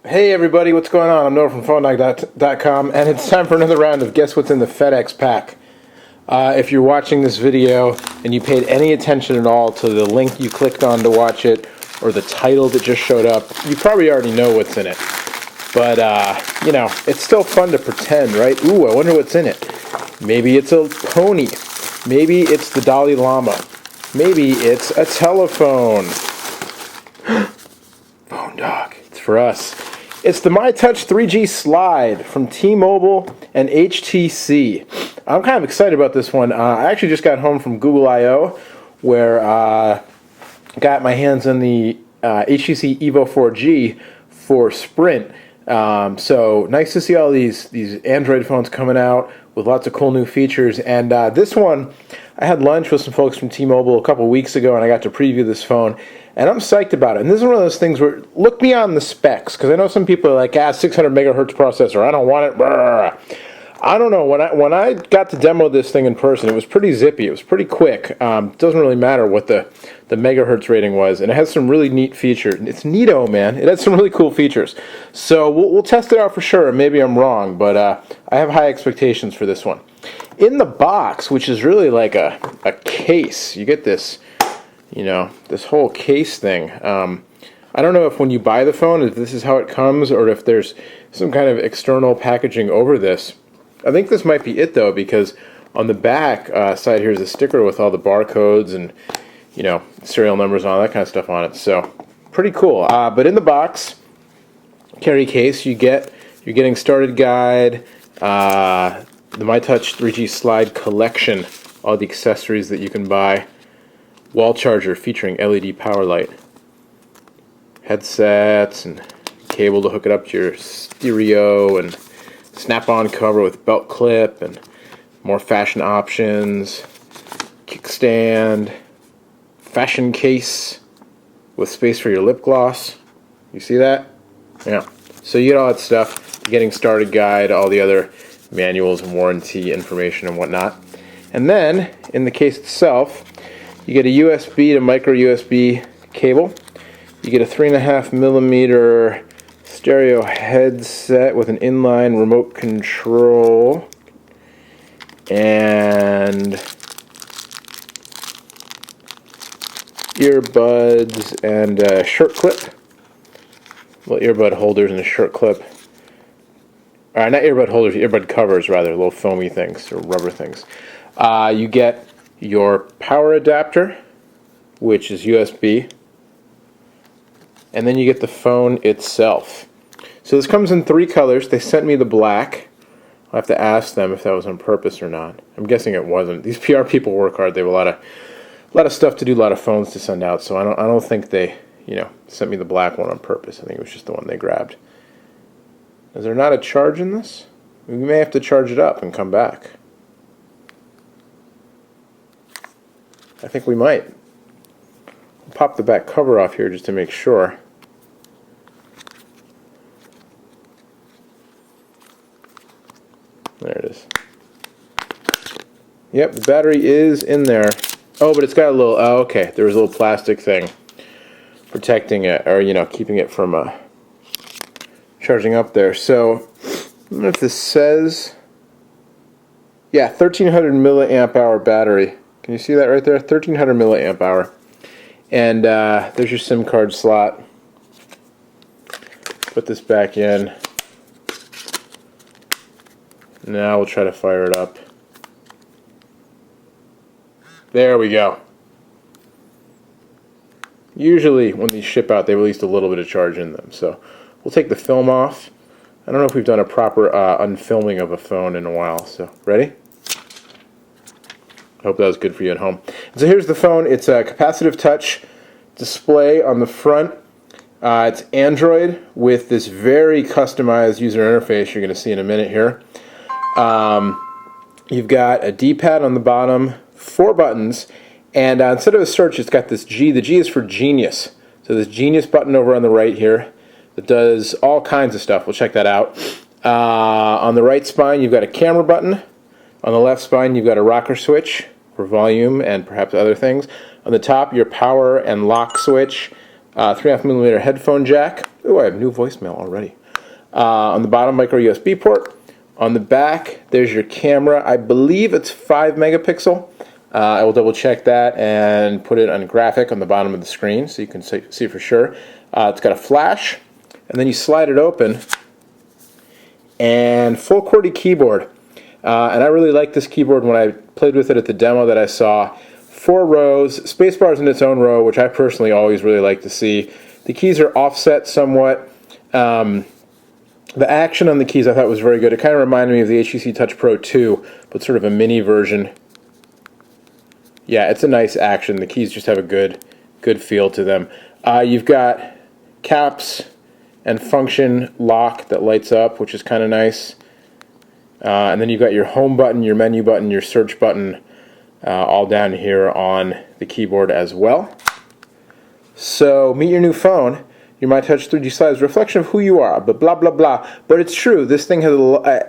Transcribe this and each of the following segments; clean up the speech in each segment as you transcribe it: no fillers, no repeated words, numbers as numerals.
Hey everybody, what's going on? I'm Noah from PhoneDog.com, and it's time for another round of Guess What's in the FedEx Pack. If you're watching this video and you paid any attention at all to the link you clicked on to watch it, or the title that just showed up, you probably already know what's in it. But, you know, it's still fun to pretend, right? Ooh, I wonder what's in it. Maybe it's a pony. Maybe it's the Dalai Lama. Maybe it's a telephone. Phone Dog. It's for us. It's the MyTouch 3G Slide from T-Mobile and HTC. I'm kind of excited about this one. I actually just got home from Google I/O, where I got my hands on the HTC Evo 4G for Sprint. So nice to see all these Android phones coming out with lots of cool new features. And this one, I had lunch with some folks from T-Mobile a couple weeks ago, and I got to preview this phone. And I'm psyched about it. And this is one of those things where, look beyond the specs, because I know some people are like, 600 megahertz processor, I don't want it. Brr. I don't know. When I got to demo this thing in person, it was pretty zippy. It was pretty quick. It doesn't really matter what the megahertz rating was, and it has some really neat features. It's neato, man. It has some really cool features. So we'll test it out for sure. Maybe I'm wrong, but I have high expectations for this one. In the box, which is really like a case, you get this. You know, this whole case thing. I don't know if when you buy the phone, if this is how it comes, or if there's some kind of external packaging over this. I think this might be it, though, because on the back side here is a sticker with all the barcodes and, you know, serial numbers and all that kind of stuff on it. So, pretty cool. But in the box, carry case, you're getting started guide, the MyTouch 3G Slide collection, all the accessories that you can buy. Wall charger featuring LED power light, headsets, and cable to hook it up to your stereo, and snap-on cover with belt clip, and more fashion options, kickstand, fashion case with space for your lip gloss. You see that? Yeah. So you get all that stuff, getting started guide, all the other manuals and warranty information and whatnot. And then, in the case itself, you get a USB to micro USB cable. You get a 3.5 millimeter stereo headset with an inline remote control and earbuds and a shirt clip. Well, earbud holders and a shirt clip. Not earbud holders, earbud covers rather, little foamy things or rubber things. You get your power adapter, which is USB, and then you get the phone itself. So this comes in 3 colors. They sent me the black. I'll have to ask them if that was on purpose or not. I'm guessing it wasn't. These PR people work hard. They have a lot of stuff to do, a lot of phones to send out. So I don't think they, sent me the black one on purpose. I think it was just the one they grabbed. Is there not a charge in this? We may have to charge it up and come back. I think we might. I'll pop the back cover off here just to make sure. There it is. Yep, the battery is in there. Oh, but it's got a little, okay, there was a little plastic thing protecting it, or, keeping it from charging up there. So, I don't know if this says, yeah, 1300 milliamp hour battery. Can you see that right there? 1300 milliamp hour. And there's your SIM card slot. Put this back in. Now we'll try to fire it up. There we go. Usually when these ship out, they release a little bit of charge in them. So we'll take the film off. I don't know if we've done a proper unfilming of a phone in a while. So ready? I hope that was good for you at home. So here's the phone. It's a capacitive touch display on the front. It's Android with this very customized user interface you're going to see in a minute here. You've got a D-pad on the bottom, 4 buttons, and instead of a search, it's got this G. The G is for Genius. So this Genius button over on the right here that does all kinds of stuff. We'll check that out. On the right spine, you've got a camera button. On the left spine, you've got a rocker switch for volume and perhaps other things. On the top, your power and lock switch, 3.5 millimeter headphone jack. Oh, I have new voicemail already. On the bottom, micro USB port. On the back, there's your camera. I believe it's 5 megapixel. I will double check that and put it on graphic on the bottom of the screen so you can see for sure. It's got a flash, and then you slide it open, and full QWERTY keyboard. And I really like this keyboard when I played with it at the demo that I saw. 4 rows, spacebar's in its own row, which I personally always really like to see. The keys are offset somewhat. The action on the keys I thought was very good. It kind of reminded me of the HTC Touch Pro 2, but sort of a mini version. Yeah, it's a nice action. The keys just have a good feel to them. You've got caps and function lock that lights up, which is kind of nice. And then you've got your home button, your menu button, your search button, all down here on the keyboard as well. So meet your new phone. Your MyTouch 3G Slide is a reflection of who you are, but blah, blah, blah. But it's true. This thing has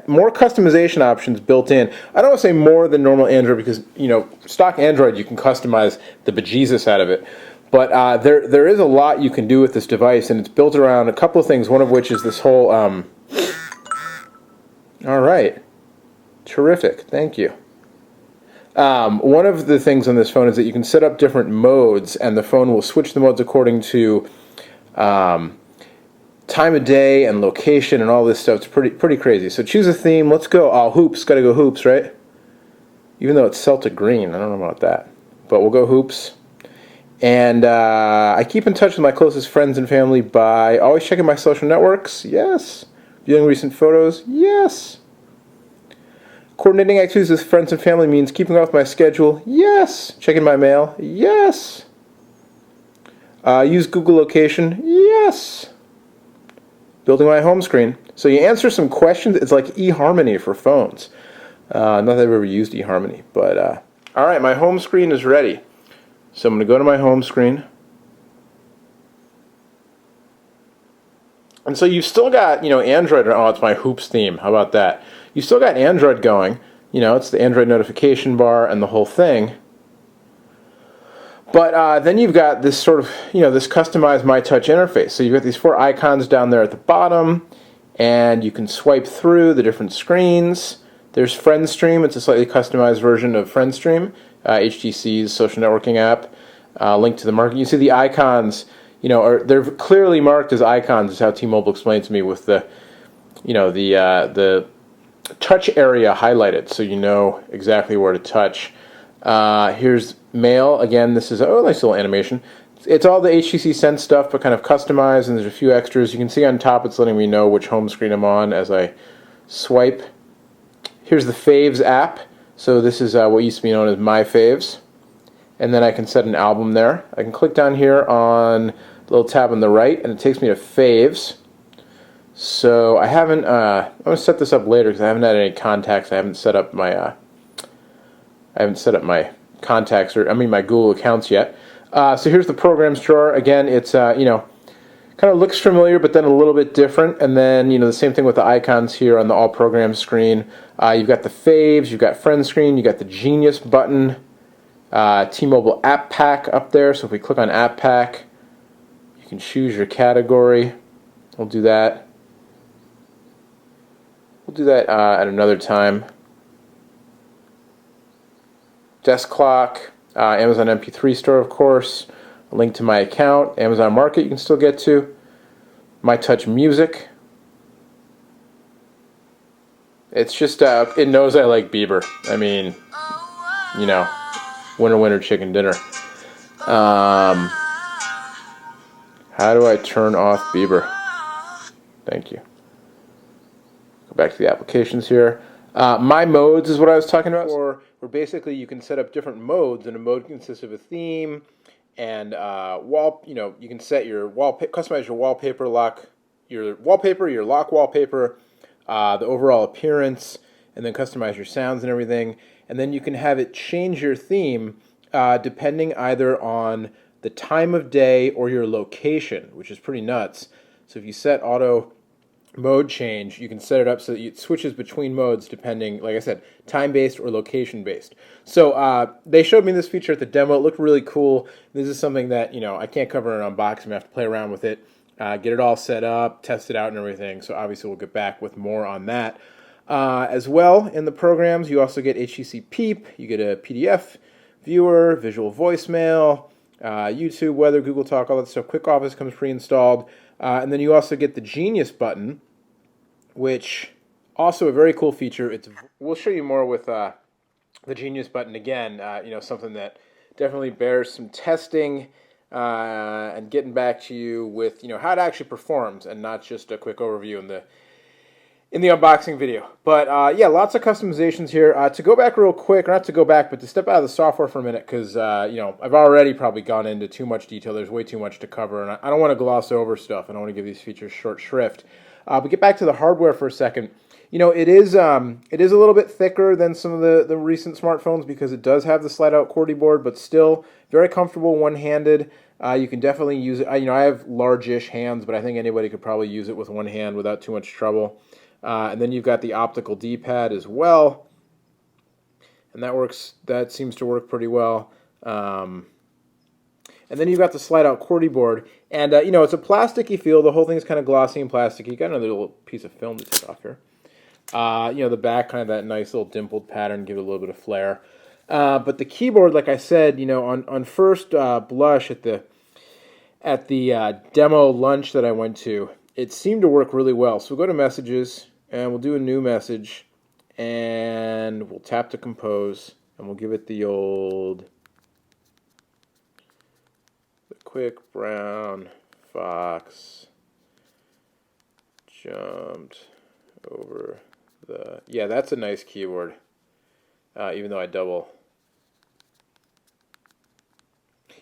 more customization options built in. I don't want to say more than normal Android because, you know, stock Android, you can customize the bejesus out of it. But there is a lot you can do with this device, and it's built around a couple of things, one of which is this whole... all right. Terrific. Thank you. One of the things on this phone is that you can set up different modes, and the phone will switch the modes according to time of day and location and all this stuff. It's pretty crazy. So choose a theme. Let's go. Oh, hoops. Got to go hoops, right? Even though it's Celtic green. I don't know about that. But we'll go hoops. And I keep in touch with my closest friends and family by always checking my social networks. Yes. Viewing recent photos. Yes. Coordinating activities with friends and family means keeping off my schedule. Yes. Checking my mail. Yes. Use Google Location. Yes. Building my home screen. So you answer some questions. It's like eHarmony for phones. Not that I've ever used eHarmony, but all right, my home screen is ready. So I'm going to go to my home screen. And so you've still got, you know, Android. Oh, it's my hoops theme. How about that? You still got Android going. You know, it's the Android notification bar and the whole thing. But then you've got this sort of, you know, this customized MyTouch interface. So you've got these 4 icons down there at the bottom, and you can swipe through the different screens. There's FriendStream. It's a slightly customized version of FriendStream, HTC's social networking app. Link to the market. You see the icons, you know, they're clearly marked as icons, is how T-Mobile explained to me, with the, you know, the touch area highlighted, so you know exactly where to touch. Here's mail. Again, this is a nice little animation. It's all the HTC Sense stuff, but kind of customized, and there's a few extras. You can see on top it's letting me know which home screen I'm on as I swipe. Here's the Faves app. So this is what used to be known as My Faves. And then I can set an album there. I can click down here on the little tab on the right, and it takes me to Faves. So I haven't, I'm going to set this up later because I haven't had any contacts. I haven't set up my contacts, or I mean my Google accounts yet. So here's the programs drawer. Again, it's you know, kind of looks familiar, but then a little bit different. And then, you know, the same thing with the icons here on the All Programs screen. You've got the Faves, you've got Friend screen, you've got the Genius button, T-Mobile App Pack up there. So if we click on App Pack, you can choose your category. We'll do that. We'll do that at another time. Desk clock, Amazon MP3 store, of course, a link to my account, Amazon Market you can still get to, MyTouch Music. It's just, it knows I like Bieber. I mean, you know, winner, winner, chicken dinner. How do I turn off Bieber? Thank you. Go back to the applications here. My modes is what I was talking about, where basically you can set up different modes, and a mode consists of a theme and you know, you can set your customize your wallpaper, lock wallpaper, the overall appearance, and then customize your sounds and everything. And then you can have it change your theme depending either on the time of day or your location, which is pretty nuts. So if you set auto mode change, you can set it up so that it switches between modes depending, like I said, time-based or location-based. So they showed me this feature at the demo. It looked really cool. This is something that, you know, I can't cover an unboxing. I have to play around with it. get it all set up, test it out and everything. So obviously we'll get back with more on that. As well, in the programs, you also get HTC Peep, you get a PDF viewer, visual voicemail, YouTube, weather, Google Talk, all that stuff. Quick Office comes pre-installed. And then you also get the Genius button, which also a very cool feature. We'll show you more with the Genius button again. Something that definitely bears some testing and getting back to you with how it actually performs, and not just a quick overview in the unboxing video. But yeah, lots of customizations here. To go back real quick, or not to go back, but to step out of the software for a minute, because I've already probably gone into too much detail. There's way too much to cover, and I don't want to gloss over stuff. I don't want to give these features short shrift. But get back to the hardware for a second. It is a little bit thicker than some of the recent smartphones, because it does have the slide-out QWERTY board, but still very comfortable one-handed. You can definitely use it. I have large-ish hands, but I think anybody could probably use it with one hand without too much trouble. And then you've got the optical D-pad as well, and that seems to work pretty well. And then you've got the slide-out QWERTY board, and it's a plasticky feel. The whole thing is kind of glossy and plasticky. You got another little piece of film to take off here. The back, kind of that nice little dimpled pattern, give it a little bit of flair. But the keyboard, like I said, on first blush at the demo lunch that I went to, it seemed to work really well. So we'll go to messages, and we'll do a new message, and we'll tap to compose, and we'll give it the quick brown fox jumped over the... Yeah, that's a nice keyboard, even though I double...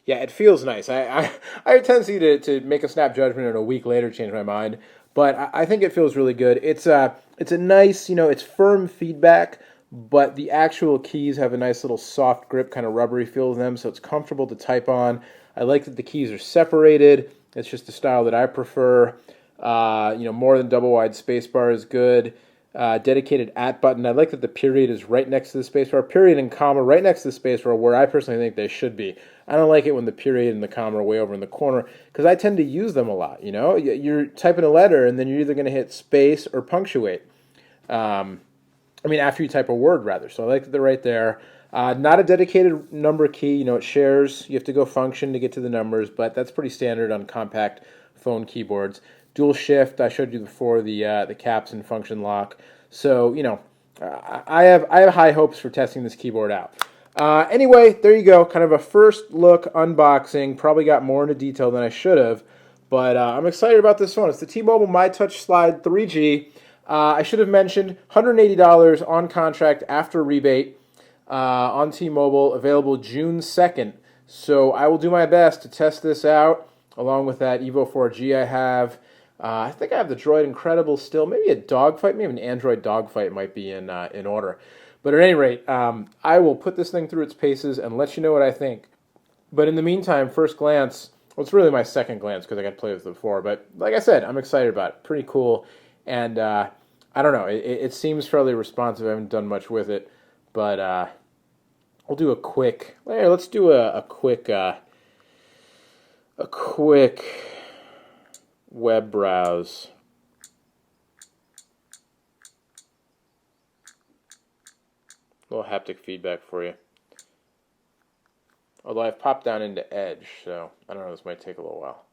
Yeah, it feels nice. I have a tendency to make a snap judgment and a week later change my mind, but I think it feels really good. It's a nice, it's firm feedback, but the actual keys have a nice little soft grip, kind of rubbery feel to them, so it's comfortable to type on. I like that the keys are separated. It's just the style that I prefer. More than double wide spacebar is good. Dedicated at button. I like that the period is right next to the spacebar. Period and comma right next to the spacebar, where I personally think they should be. I don't like it when the period and the comma are way over in the corner, because I tend to use them a lot. You're typing a letter, and then you're either going to hit space or punctuate. After you type a word, rather. So I like that they're right there. Not a dedicated number key. It shares. You have to go function to get to the numbers, but that's pretty standard on compact phone keyboards. Dual shift, I showed you before, the caps and function lock. So, I have high hopes for testing this keyboard out. Anyway, there you go. Kind of a first look unboxing. Probably got more into detail than I should have, but I'm excited about this phone. It's the T-Mobile MyTouch Slide 3G. I should have mentioned $180 on contract after rebate on T-Mobile, available June 2nd. So I will do my best to test this out, along with that Evo 4G I have. I think I have the Droid Incredible still. Maybe a dogfight, maybe an Android dogfight might be in order. But at any rate, I will put this thing through its paces and let you know what I think. But in the meantime, first glance, well, it's really my second glance because I got to play with it before. But like I said, I'm excited about it. Pretty cool. And I don't know, it seems fairly responsive. I haven't done much with it. But we'll do a quick, let's do a quick web browse. A little haptic feedback for you. Although I've popped down into Edge, so I don't know, this might take a little while.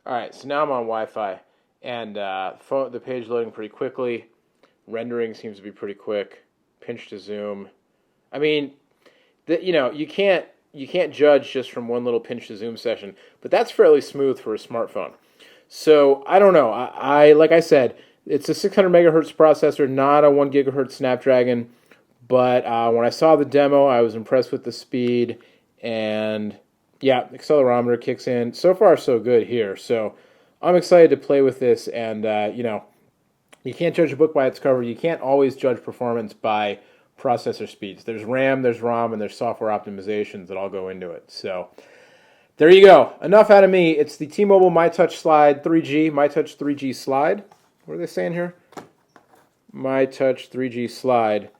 Alright, so now I'm on Wi-Fi, and the page loading pretty quickly. Rendering seems to be pretty quick. Pinch to zoom. I mean, you can't judge just from one little pinch to zoom session, but that's fairly smooth for a smartphone. So I don't know. Like I said, it's a 600 megahertz processor, not a 1 gigahertz Snapdragon. But when I saw the demo, I was impressed with the speed, and yeah, accelerometer kicks in. So far, so good here. So I'm excited to play with this, and you can't judge a book by its cover. You can't always judge performance by processor speeds. There's RAM, there's ROM, and there's software optimizations that all go into it. So there you go. Enough out of me. It's the T-Mobile MyTouch Slide 3G, MyTouch 3G Slide. What are they saying here? MyTouch 3G Slide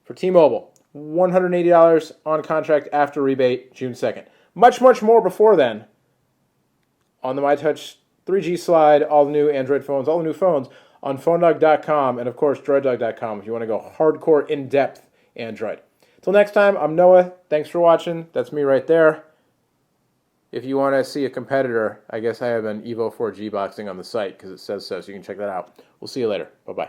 for T-Mobile. $180 on contract after rebate June 2nd. Much, much more before then on the MyTouch 3G Slide, all the new Android phones, all the new phones on phonedog.com and, of course, droiddog.com if you want to go hardcore, in-depth Android. Till next time, I'm Noah. Thanks for watching. That's me right there. If you want to see a competitor, I guess I have an Evo 4G boxing on the site because it says so, so you can check that out. We'll see you later. Bye-bye.